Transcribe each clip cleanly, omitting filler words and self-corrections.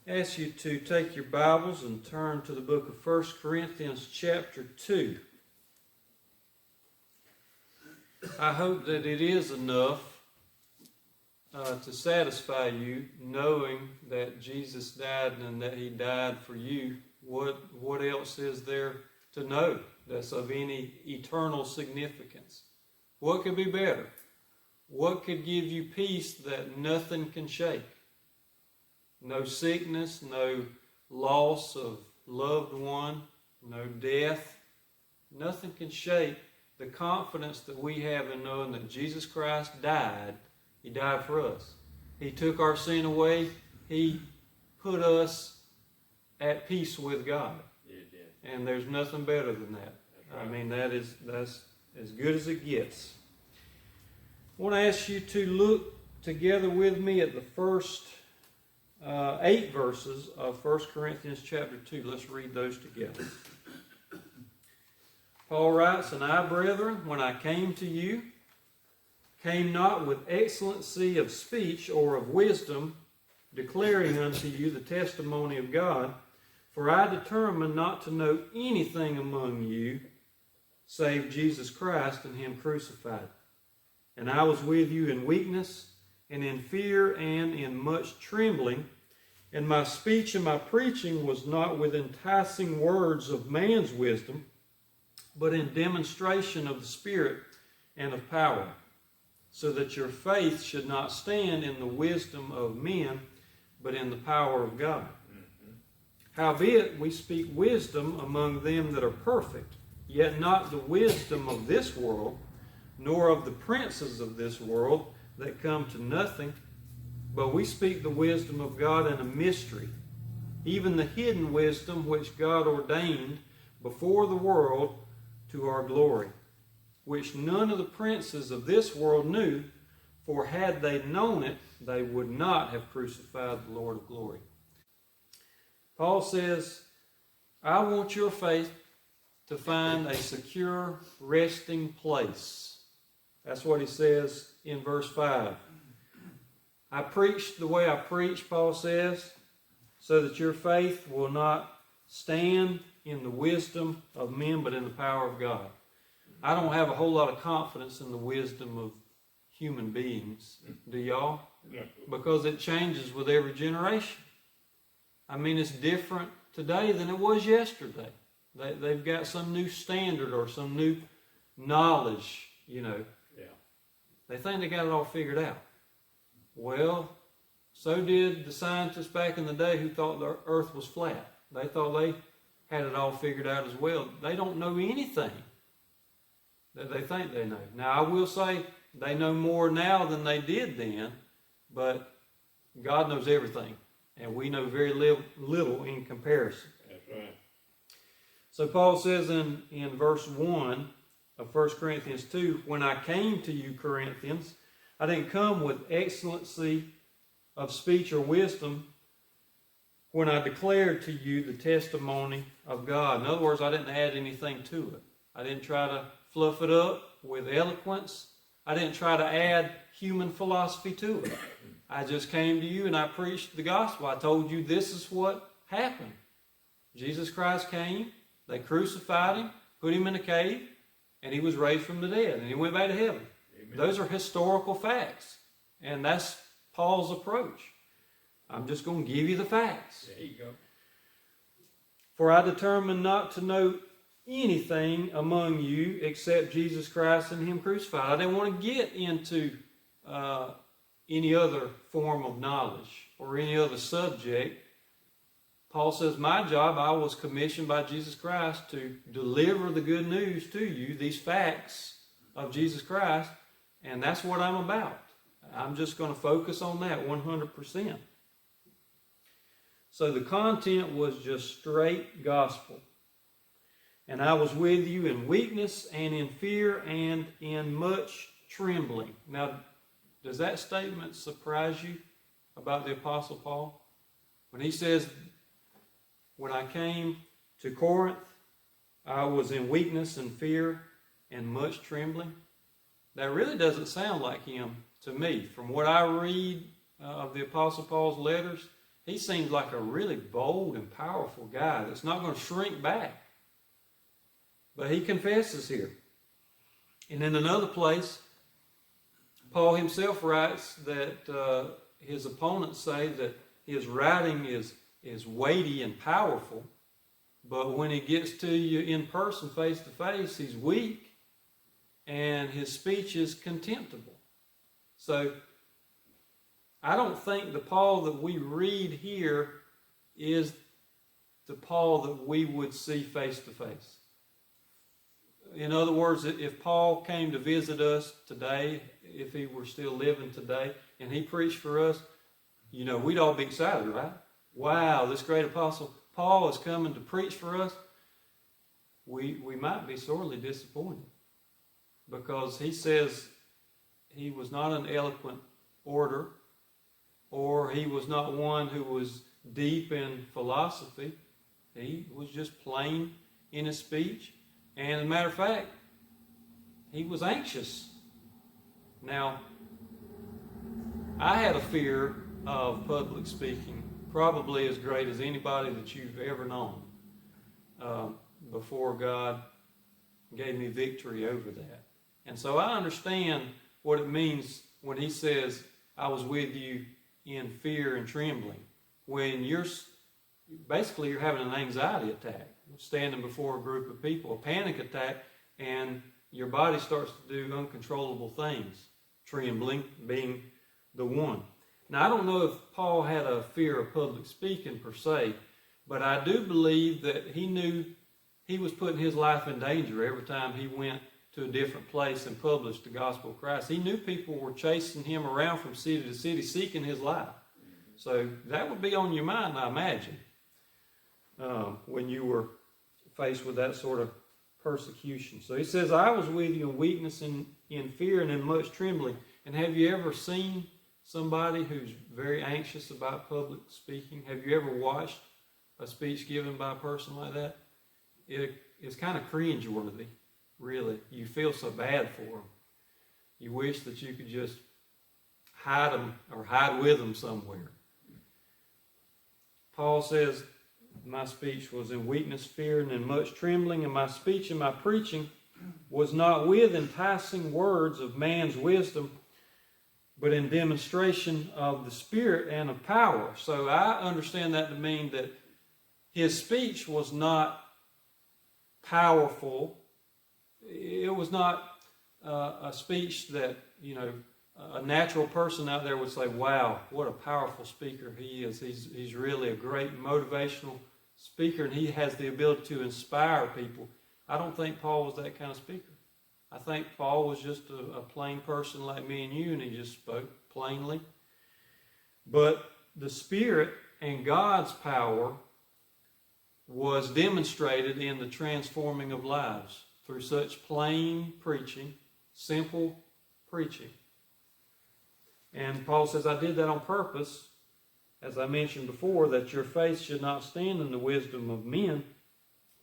ask you to take your Bibles and turn to the book of 1 Corinthians chapter 2. I hope that it is enough to satisfy you, knowing that Jesus died and that He died for you. What else is there to know that's of any eternal significance? What could be better? What could give you peace that nothing can shake? No sickness, no loss of loved one, no death. Nothing can shake the confidence that we have in knowing that Jesus Christ died. He died for us. He took our sin away. He put us at peace with God. And there's nothing better than that. Right. I mean, that's as good as it gets. I want to ask you to look together with me at the first 8 verses of 1 Corinthians chapter 2. Let's read those together. Paul writes, "And I, brethren, when I came to you, came not with excellency of speech or of wisdom, declaring unto you the testimony of God. For I determined not to know anything among you, save Jesus Christ and Him crucified. And I was with you in weakness, and in fear, and in much trembling. And my speech and my preaching was not with enticing words of man's wisdom, but in demonstration of the Spirit and of power, so that your faith should not stand in the wisdom of men, but in the power of God. Howbeit we speak wisdom among them that are perfect, yet not the wisdom of this world, nor of the princes of this world that come to nothing, but we speak the wisdom of God in a mystery, even the hidden wisdom which God ordained before the world to our glory, which none of the princes of this world knew, for had they known it, they would not have crucified the Lord of glory." Paul says, I want your faith to find a secure resting place. That's what he says in verse 5. I preach the way I preach, Paul says, so that your faith will not stand in the wisdom of men, but in the power of God. I don't have a whole lot of confidence in the wisdom of human beings. Do y'all? Yeah. Because it changes with every generation. I mean, it's different today than it was yesterday. They've got some new standard or some new knowledge, you know. Yeah. They think they got it all figured out. Well, so did the scientists back in the day who thought the earth was flat. They thought they had it all figured out as well. They don't know anything that they think they know. Now, I will say they know more now than they did then, but God knows everything, and we know very little in comparison. That's right. So Paul says in verse 1 of 1 Corinthians 2, "When I came to you, Corinthians, I didn't come with excellency of speech or wisdom when I declared to you the testimony of God." In other words, I didn't add anything to it. I didn't try to fluff it up with eloquence. I didn't try to add human philosophy to it. I just came to you and I preached the gospel. I told you this is what happened. Jesus Christ came, they crucified Him, put Him in a cave, and He was raised from the dead, and He went back to heaven. Amen. Those are historical facts, and that's Paul's approach. I'm just going to give you the facts. There you go. "For I determined not to know anything among you except Jesus Christ and Him crucified." I didn't want to get into any other form of knowledge or any other subject. Paul says, my job, I was commissioned by Jesus Christ to deliver the good news to you, these facts of Jesus Christ, and that's what I'm about. I'm just going to focus on that 100%. So the content was just straight gospel. "And I was with you in weakness and in fear and in much trembling." Now, does that statement surprise you about the Apostle Paul? When he says, when I came to Corinth, I was in weakness and fear and much trembling. That really doesn't sound like him to me. From what I read of the Apostle Paul's letters, he seems like a really bold and powerful guy that's not going to shrink back. But he confesses here. And in another place, Paul himself writes that his opponents say that his writing is weighty and powerful, but when he gets to you in person, face to face, he's weak and his speech is contemptible. So I don't think the Paul that we read here is the Paul that we would see face to face. In other words, if Paul came to visit us today, if he were still living today, and he preached for us, we'd all be excited, right? Wow, this great apostle Paul is coming to preach for us. We might be sorely disappointed, because he says he was not an eloquent orator, or he was not one who was deep in philosophy. He was just plain in his speech. And as a matter of fact, he was anxious. Now, I had a fear of public speaking, probably as great as anybody that you've ever known, before God gave me victory over that. And so I understand what it means when he says, I was with you in fear and trembling. When you're having an anxiety attack, standing before a group of people, a panic attack, and your body starts to do uncontrollable things, trembling being the one. Now, I don't know if Paul had a fear of public speaking per se, but I do believe that he knew he was putting his life in danger every time he went to a different place and published the gospel of Christ. He knew people were chasing him around from city to city, seeking his life. So that would be on your mind, I imagine, when you were faced with that sort of persecution. So he says, I was with you in weakness and in fear and in much trembling. And have you ever seen somebody who's very anxious about public speaking? Have you ever watched a speech given by a person like that? It's kind of cringeworthy, really. You feel so bad for them. You wish that you could just hide them or hide with them somewhere. Paul says, my speech was in weakness, fear, and in much trembling, and my speech and my preaching was not with enticing words of man's wisdom, but in demonstration of the Spirit and of power. So I understand that to mean that his speech was not powerful. It was not a speech that, a natural person out there would say, wow, what a powerful speaker he is. He's really a great motivational speaker, and he has the ability to inspire people. I don't think Paul was that kind of speaker. I think Paul was just a plain person like me and you, and he just spoke plainly. But the Spirit and God's power was demonstrated in the transforming of lives through such plain preaching, simple preaching. And Paul says, I did that on purpose, as I mentioned before, that your faith should not stand in the wisdom of men,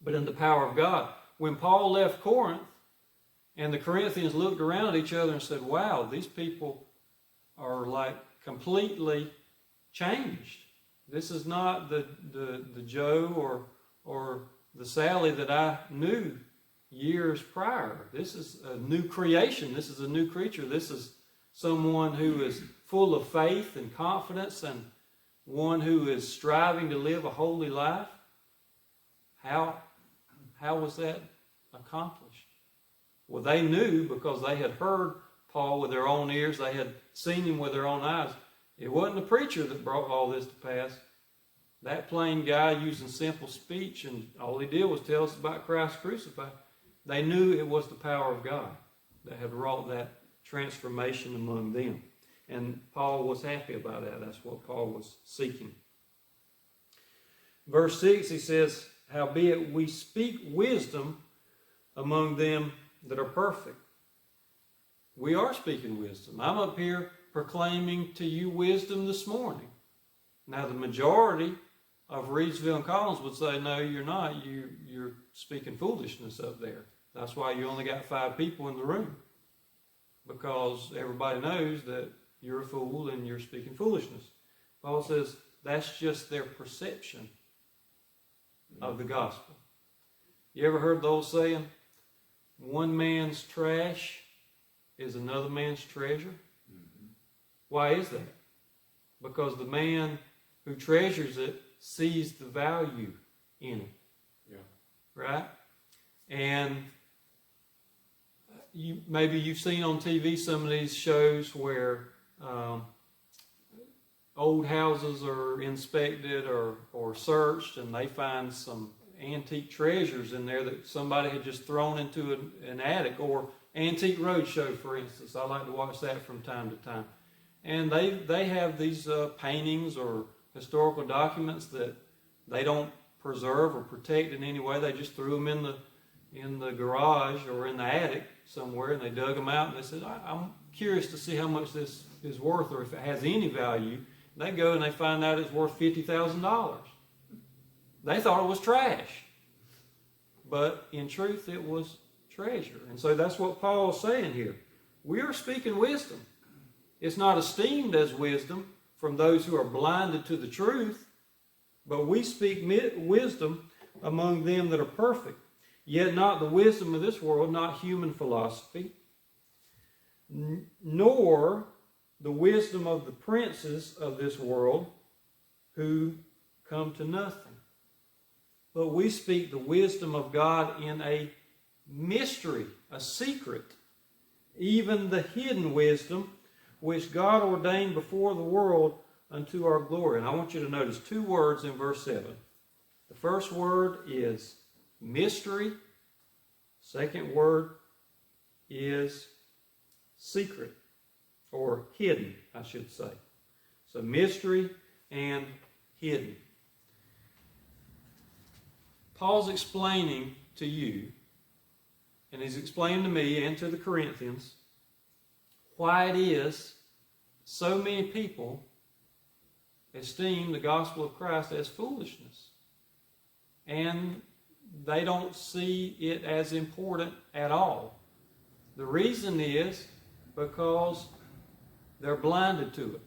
but in the power of God. When Paul left Corinth, and the Corinthians looked around at each other and said, wow, these people are like completely changed. This is not the Joe or the Sally that I knew years prior. This is a new creation. This is a new creature. This is someone who is full of faith and confidence, and one who is striving to live a holy life. How was that accomplished? Well, they knew because they had heard Paul with their own ears. They had seen him with their own eyes. It wasn't the preacher that brought all this to pass. That plain guy using simple speech, and all he did was tell us about Christ crucified. They knew it was the power of God that had wrought that transformation among them. And Paul was happy about that. That's what Paul was seeking. Verse 6, he says, howbeit we speak wisdom among them that are perfect. We are speaking wisdom. I'm up here proclaiming to you wisdom this morning. Now, the majority of Reidsville and Collins would say, no, you're not. You're speaking foolishness up there. That's why you only got 5 people in the room. Because everybody knows that you're a fool and you're speaking foolishness. Paul says, that's just their perception of the gospel. You ever heard the old saying, one man's trash is another man's treasure? Why is that? Because the man who treasures it sees the value in it. Yeah. Right? And maybe you've seen on TV some of these shows where old houses are inspected or searched, and they find some antique treasures in there that somebody had just thrown into an attic, or Antique Roadshow, for instance. I like to watch that from time to time. And they have these paintings or historical documents that they don't preserve or protect in any way. They just threw them in the garage or in the attic somewhere, and they dug them out, and they said, I'm curious to see how much this is worth, or if it has any value. They go and they find out it's worth $50,000. They thought it was trash, but in truth it was treasure. And so that's what Paul's saying here. We are speaking wisdom. It's not esteemed as wisdom from those who are blinded to the truth, but we speak wisdom among them that are perfect, yet not the wisdom of this world, not human philosophy, nor the wisdom of the princes of this world who come to nothing. But we speak the wisdom of God in a mystery, a secret, even the hidden wisdom which God ordained before the world unto our glory. And I want you to notice two words in verse 7. The first word is mystery. Second word is secret, or hidden, I should say. So mystery and hidden. Paul's explaining to you, and he's explaining to me and to the Corinthians, why it is so many people esteem the gospel of Christ as foolishness. And they don't see it as important at all. The reason is because they're blinded to it.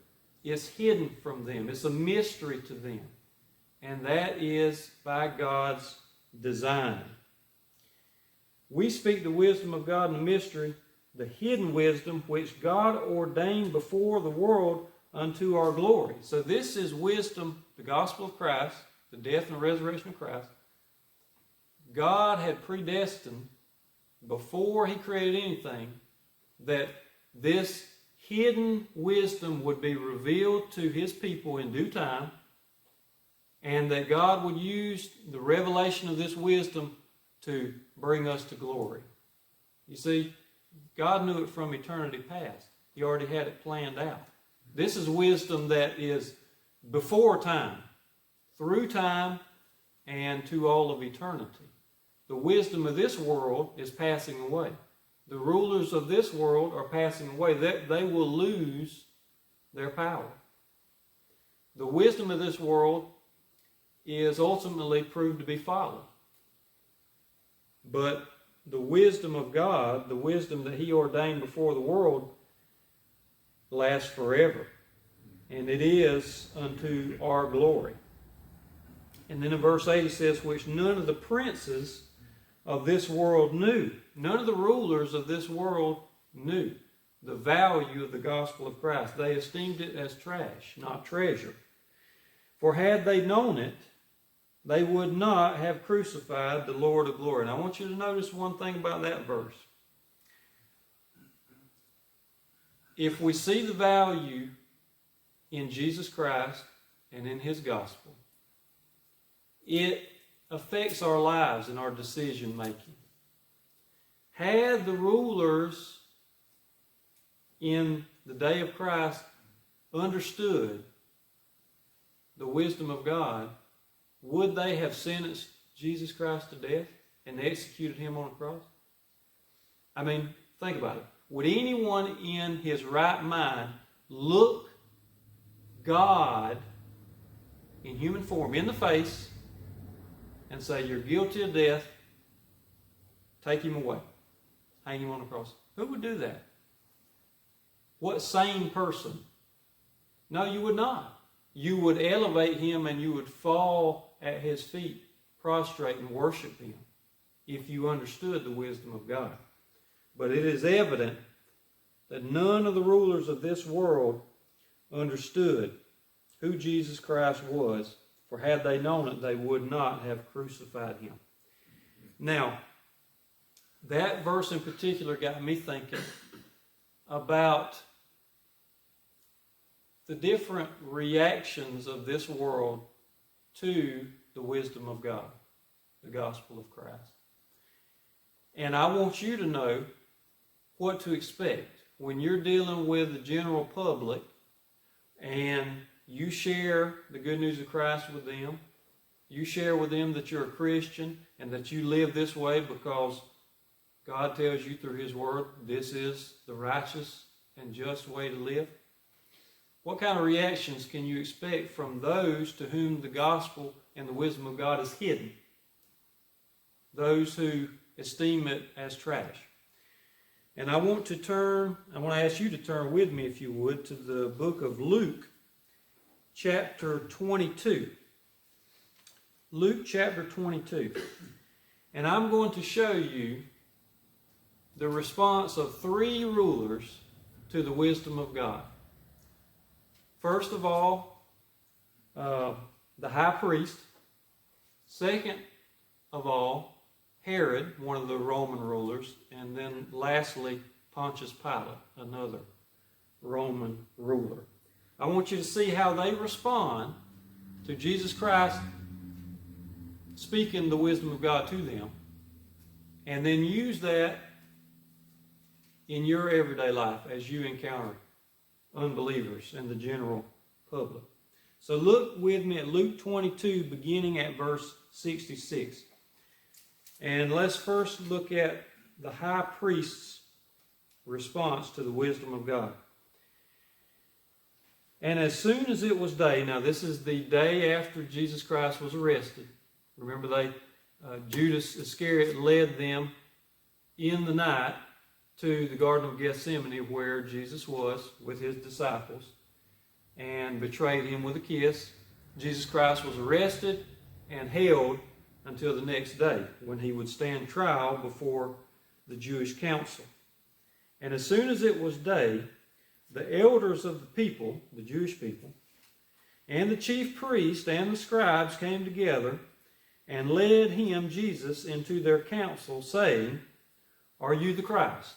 It's hidden from them. It's a mystery to them. And that is by God's design. We speak the wisdom of God in the mystery, the hidden wisdom which God ordained before the world unto our glory. So this is wisdom, the gospel of Christ, the death and resurrection of Christ. God had predestined before he created anything that this hidden wisdom would be revealed to his people in due time, and that God would use the revelation of this wisdom to bring us to glory. You see, God knew it from eternity past. He already had it planned out. This is wisdom that is before time, through time, and to all of eternity. The wisdom of this world is passing away. The rulers of this world are passing away. They will lose their power. The wisdom of this world is ultimately proved to be folly. But the wisdom of God, the wisdom that he ordained before the world, lasts forever. And it is unto our glory. And then in verse 8 he says, which none of the princes of this world knew. None of the rulers of this world knew the value of the gospel of Christ. They esteemed it as trash, not treasure. For had they known it, they would not have crucified the Lord of glory. And I want you to notice one thing about that verse. If we see the value in Jesus Christ and in his gospel, it affects our lives and our decision making. Had the rulers in the day of Christ understood the wisdom of God, would they have sentenced Jesus Christ to death and executed him on a cross? I mean, think about it. Would anyone in his right mind look God in human form in the face and say, you're guilty of death, take him away, hang him on the cross? Who would do that? What sane person? No, you would not. you would elevate him and you would fall at his feet, prostrate and worship him, if you understood the wisdom of God. But it is evident that none of the rulers of this world understood who Jesus Christ was, for had they known it, they would not have crucified him. Now, that verse in particular got me thinking about the different reactions of this world to the wisdom of God, the gospel of Christ. And I want you to know what to expect when you're dealing with the general public and you share the good news of Christ with them. You share with them that you're a Christian and that you live this way because God tells you through his word this is the righteous and just way to live. What kind of reactions can you expect from those to whom the gospel and the wisdom of God is hidden? Those who esteem it as trash. And I want to ask you to turn with me, if you would, to the book of Luke, chapter 22. Luke chapter 22. And I'm going to show you the response of three rulers to the wisdom of God. First of all, the high priest. Second of all, Herod, one of the Roman rulers. And then lastly, Pontius Pilate, another Roman ruler. I want you to see how they respond to Jesus Christ speaking the wisdom of God to them, and then use that in your everyday life as you encounter unbelievers and the general public. So look with me at Luke 22, beginning at verse 66. And let's first look at the high priest's response to the wisdom of God. And as soon as it was day, now this is the day after Jesus Christ was arrested. Remember, Judas Iscariot led them in the night to the Garden of Gethsemane, where Jesus was with his disciples, and betrayed him with a kiss. Jesus Christ was arrested and held until the next day, when he would stand trial before the Jewish council. And as soon as it was day, the elders of the people, the Jewish people, and the chief priests and the scribes came together and led him, Jesus, into their council, saying, "Are you the Christ?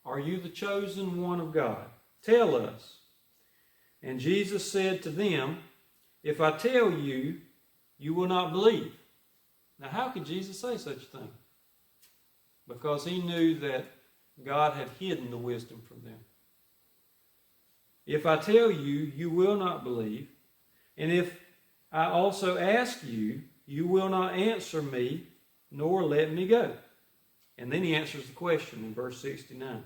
Are you the chosen one of God? Tell us." And Jesus said to them, "If I tell you, you will not believe." Now, how could Jesus say such a thing? Because he knew that God had hidden the wisdom from them. "If I tell you, you will not believe. And if I also ask you, you will not answer me, nor let me go." And then he answers the question in verse 69.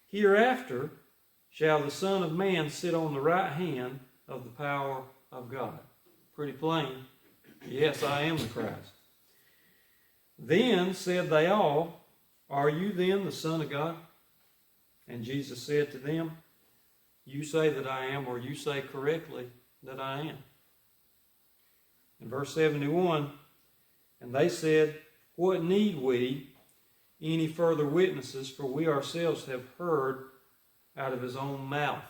"Hereafter shall the Son of Man sit on the right hand of the power of God." Pretty plain. Yes, I am the Christ. Then said they all, "Are you then the Son of God?" And Jesus said to them, "You say that I am," or you say correctly that I am. In verse 71, and they said, "What need we any further witnesses? For we ourselves have heard out of his own mouth."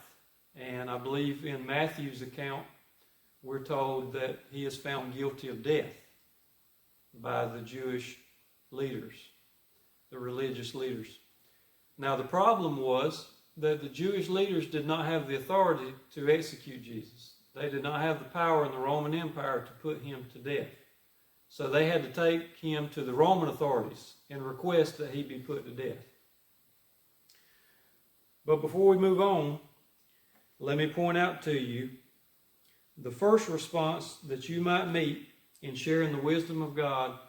And I believe in Matthew's account, we're told that he is found guilty of death by the Jewish leaders, the religious leaders. Now the problem was that the Jewish leaders did not have the authority to execute Jesus. They did not have the power in the Roman Empire to put him to death. So they had to take him to the Roman authorities and request that he be put to death. But before we move on, let me point out to you the first response that you might meet in sharing the wisdom of God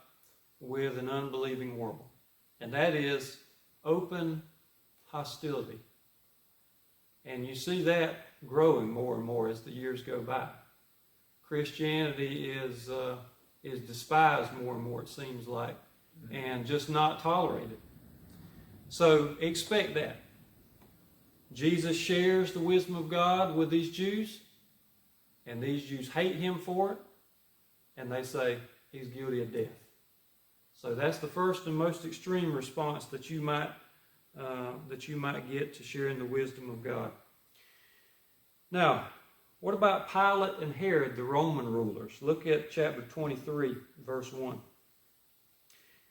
with an unbelieving world. And that is open hostility. And you see that growing more and more as the years go by. Christianity is despised more and more, it seems like, and just not tolerated. So expect that. Jesus shares the wisdom of God with these Jews, And these Jews hate him for it, and they say he's guilty of death. So that's the first and most extreme response that you might get to sharing the wisdom of God. Now, what about Pilate and Herod, the Roman rulers? Look at chapter 23, verse 1.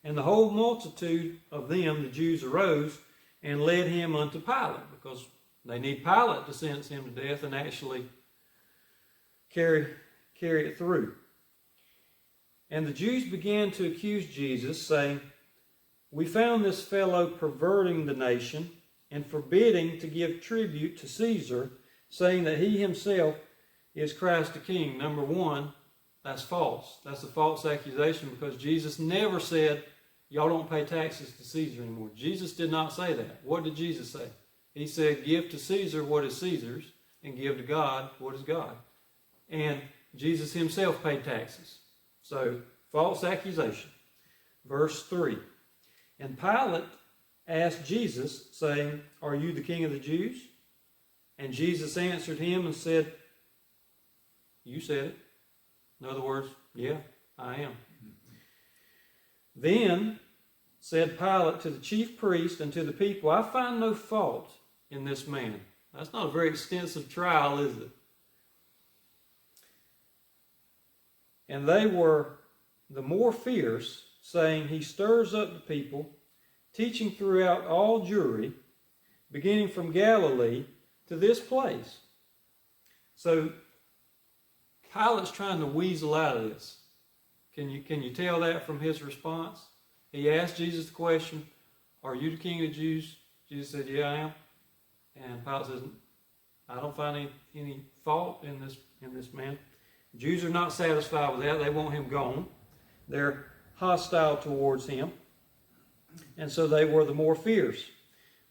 And the whole multitude of them, the Jews, arose and led him unto Pilate, because they need Pilate to sentence him to death and actually carry it through. And the Jews began to accuse Jesus, saying, we found this fellow perverting the nation and forbidding to give tribute to Caesar, saying that he himself is Christ the King. Number one, that's false. That's a false accusation, because Jesus never said, y'all don't pay taxes to Caesar anymore. Jesus did not say that. What did Jesus say? He said, give to Caesar what is Caesar's, and give to God what is God. And Jesus himself paid taxes. So, false accusation. Verse 3. And Pilate asked Jesus, saying, are you the king of the Jews? And Jesus answered him and said, you said it. In other words, yeah, I am. Then said Pilate to the chief priest and to the people, I find no fault in this man. That's not a very extensive trial, is it? And they were the more fierce, saying, he stirs up the people, teaching throughout all Jewry, beginning from Galilee to this place. So Pilate's trying to weasel out of this. Can you tell that from his response? He asked Jesus the question, are you the king of the Jews? Jesus said, yeah, I am. And Pilate says, I don't find any fault in this man. Jews are not satisfied with that. They want him gone. They're hostile towards him. And so they were the more fierce.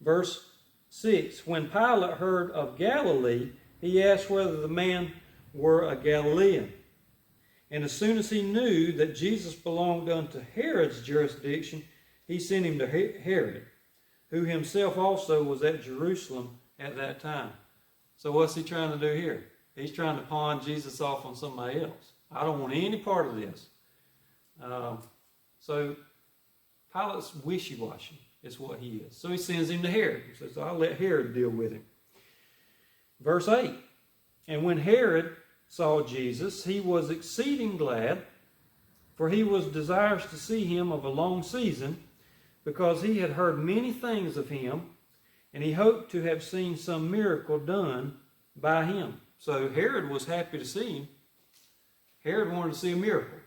Verse 6, when Pilate heard of Galilee, he asked whether the man were a Galilean. And as soon as he knew that Jesus belonged unto Herod's jurisdiction, he sent him to Herod, who himself also was at Jerusalem at that time. So what's he trying to do here? He's trying to pawn Jesus off on somebody else. I don't want any part of this. So Pilate's wishy-washy is what he is. So he sends him to Herod. He says, I'll let Herod deal with him. Verse 8, and when Herod saw Jesus, he was exceeding glad, for he was desirous to see him of a long season, because he had heard many things of him, and he hoped to have seen some miracle done by him. So Herod was happy to see him. Herod wanted to see a miracle.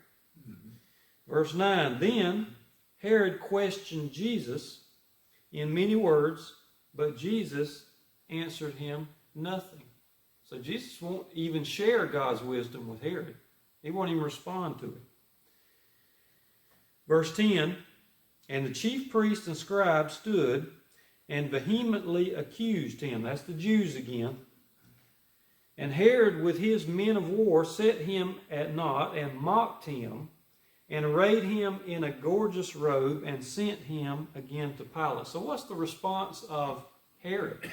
Verse 9, then Herod questioned Jesus in many words, but Jesus answered him nothing. So Jesus won't even share God's wisdom with Herod. He won't even respond to it. Verse 10, and the chief priests and scribes stood and vehemently accused him. That's the Jews again. And Herod with his men of war set him at naught and mocked him and arrayed him in a gorgeous robe and sent him again to Pilate. So what's the response of Herod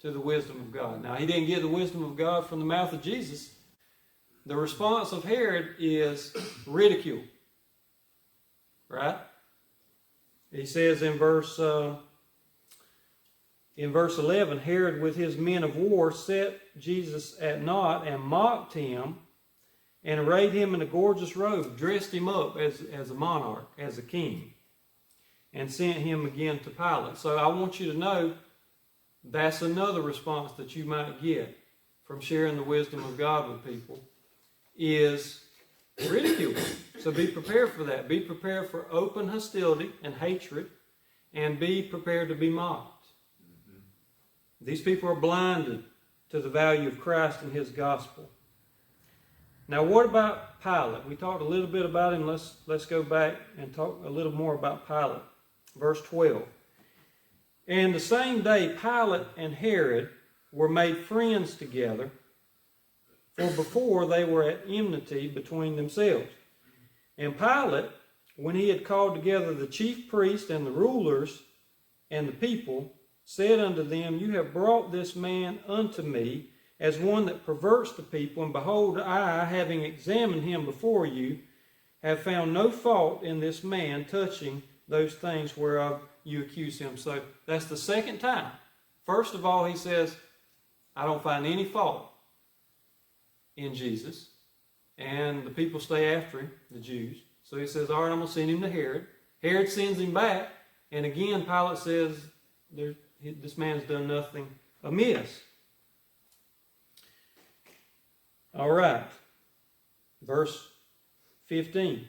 to the wisdom of God? Now, he didn't get the wisdom of God from the mouth of Jesus. The response of Herod is ridicule. Right? He says in verse 11, Herod with his men of war set Jesus at naught and mocked him and arrayed him in a gorgeous robe, dressed him up as a monarch, as a king, and sent him again to Pilate. So I want you to know that's another response that you might get from sharing the wisdom of God with people is ridicule. So be prepared for that. Be prepared for open hostility and hatred, and be prepared to be mocked. These people are blinded to the value of Christ and his gospel. Now, what about Pilate? We talked a little bit about him. Let's go back and talk a little more about Pilate. Verse 12. And the same day Pilate and Herod were made friends together, for before they were at enmity between themselves. And Pilate, when he had called together the chief priests and the rulers and the people, said unto them, you have brought this man unto me as one that perverts the people. And behold, I, having examined him before you, have found no fault in this man touching those things whereof you accuse him. So that's the second time. First of all, he says, I don't find any fault in Jesus. And the people stay after him, the Jews. So he says, all right, I'm going to send him to Herod. Herod sends him back. And again, Pilate says, this man's done nothing amiss. All right. Verse 15.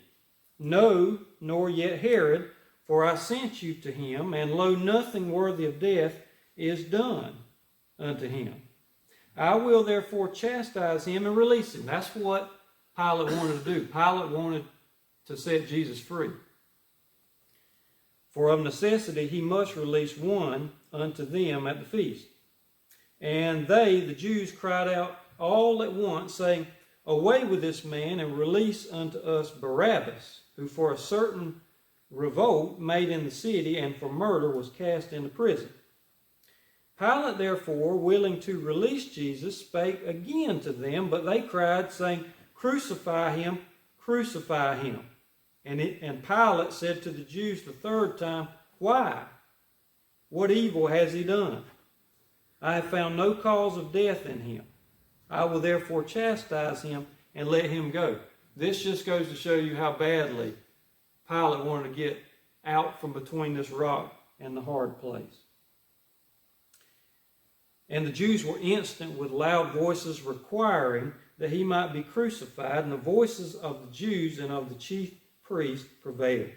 No, nor yet Herod, for I sent you to him, and lo, nothing worthy of death is done unto him. I will therefore chastise him and release him. That's what Pilate wanted to do. Pilate wanted to set Jesus free. For of necessity he must release one unto them at the feast. And they, the Jews, cried out all at once, saying, Away with this man, and release unto us Barabbas, who for a certain revolt made in the city, and for murder was cast into prison. Pilate therefore, willing to release Jesus, spake again to them, but they cried, saying, Crucify him, crucify him. And Pilate said to the Jews the third time, Why? What evil has he done? I have found no cause of death in him. I will therefore chastise him and let him go. This just goes to show you how badly Pilate wanted to get out from between this rock and the hard place. And the Jews were instant with loud voices requiring that he might be crucified, and the voices of the Jews and of the chief priests prevailed.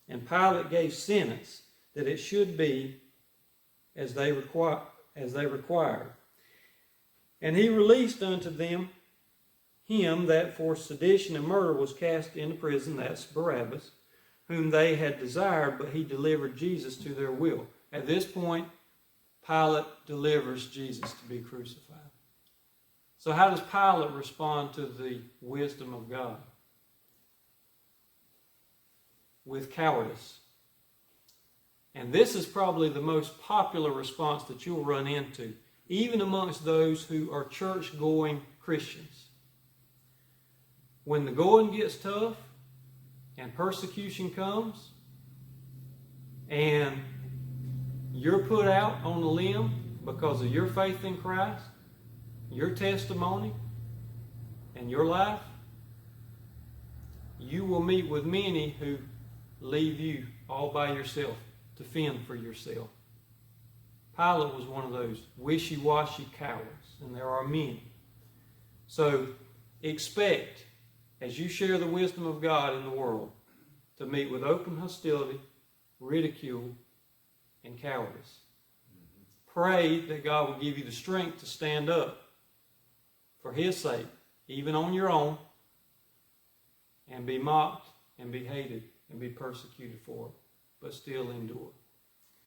And Pilate gave sentence that it should be as they required. And he released unto them him that for sedition and murder was cast into prison, that's Barabbas, whom they had desired, but he delivered Jesus to their will. At this point, Pilate delivers Jesus to be crucified. So how does Pilate respond to the wisdom of God? With cowardice. And this is probably the most popular response that you'll run into, even amongst those who are church-going Christians. When the going gets tough and persecution comes and you're put out on a limb because of your faith in Christ, your testimony, and your life, you will meet with many who leave you all by yourself to fend for yourself. Pilate was one of those wishy-washy cowards, and there are many. So expect, as you share the wisdom of God in the world, to meet with open hostility, ridicule, and cowardice. Pray that God will give you the strength to stand up for His sake, even on your own, and be mocked and be hated and be persecuted for it, but still endure.